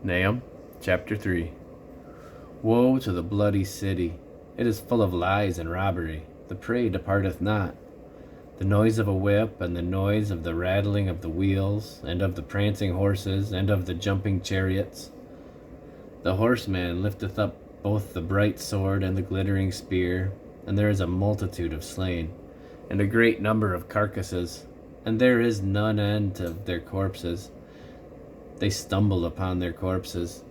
Nahum chapter 3. Woe to the bloody city! It is full of lies and robbery. The prey departeth not. The noise of a whip, and the noise of the rattling of the wheels, and of the prancing horses, and of the jumping chariots. The horseman lifteth up both the bright sword and the glittering spear, and there is a multitude of slain, and a great number of carcasses, and there is none end of their corpses. They stumble upon their corpses.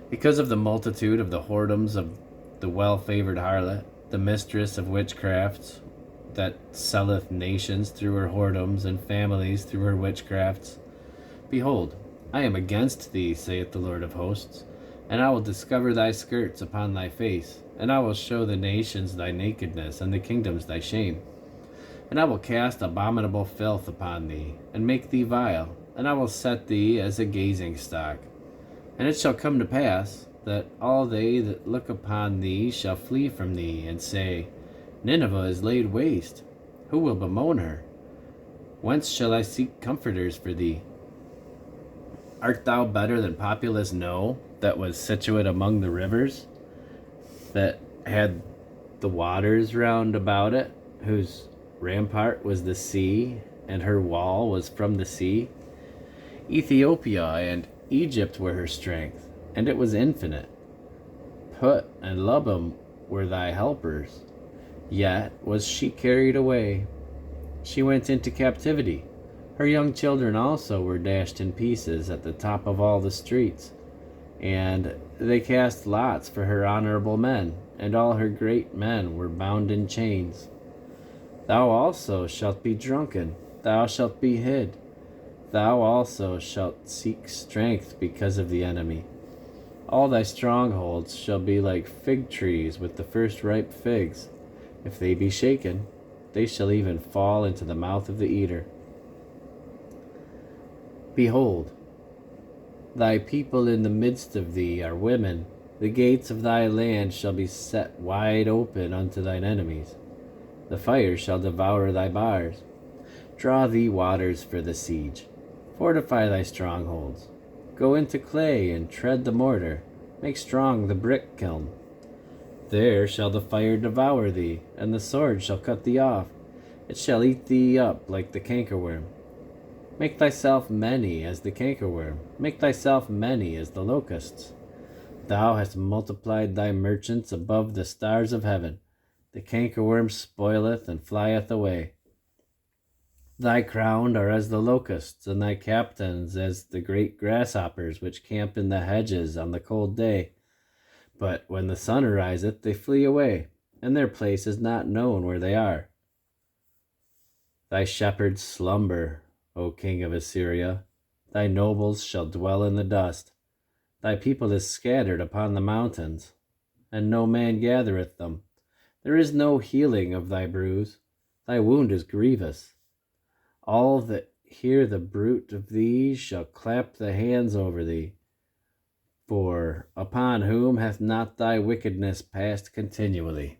Because of the multitude of the whoredoms of the well-favored harlot, the mistress of witchcrafts, that selleth nations through her whoredoms, and families through her witchcrafts. Behold, I am against thee, saith the Lord of hosts, and I will discover thy skirts upon thy face, and I will show the nations thy nakedness, and the kingdoms thy shame. And I will cast abominable filth upon thee, and make thee vile, and I will set thee as a gazing stock. And it shall come to pass, that all they that look upon thee shall flee from thee, and say, Nineveh is laid waste. Who will bemoan her? Whence shall I seek comforters for thee? Art thou better than populous No, that was situate among the rivers, that had the waters round about it, whose rampart was the sea, and her wall was from the sea? Ethiopia and Egypt were her strength, and it was infinite. Put and Lubim were thy helpers, yet was she carried away. She went into captivity. Her young children also were dashed in pieces at the top of all the streets, and they cast lots for her honorable men, and all her great men were bound in chains. Thou also shalt be drunken, thou shalt be hid. Thou also shalt seek strength because of the enemy. All thy strongholds shall be like fig trees with the first ripe figs. If they be shaken, they shall even fall into the mouth of the eater. Behold, thy people in the midst of thee are women. The gates of thy land shall be set wide open unto thine enemies. The fire shall devour thy bars. Draw thee waters for the siege. Fortify thy strongholds. Go into clay and tread the mortar. Make strong the brick kiln. There shall the fire devour thee, and the sword shall cut thee off. It shall eat thee up like the cankerworm. Make thyself many as the cankerworm. Make thyself many as the locusts. Thou hast multiplied thy merchants above the stars of heaven. The cankerworm spoileth and flieth away. Thy crown are as the locusts, and thy captains as the great grasshoppers which camp in the hedges on the cold day. But when the sun ariseth, they flee away, and their place is not known where they are. Thy shepherds slumber, O king of Assyria. Thy nobles shall dwell in the dust. Thy people is scattered upon the mountains, and no man gathereth them. There is no healing of thy bruise. Thy wound is grievous. All that hear the bruit of thee shall clap the hands over thee. For upon whom hath not thy wickedness passed continually?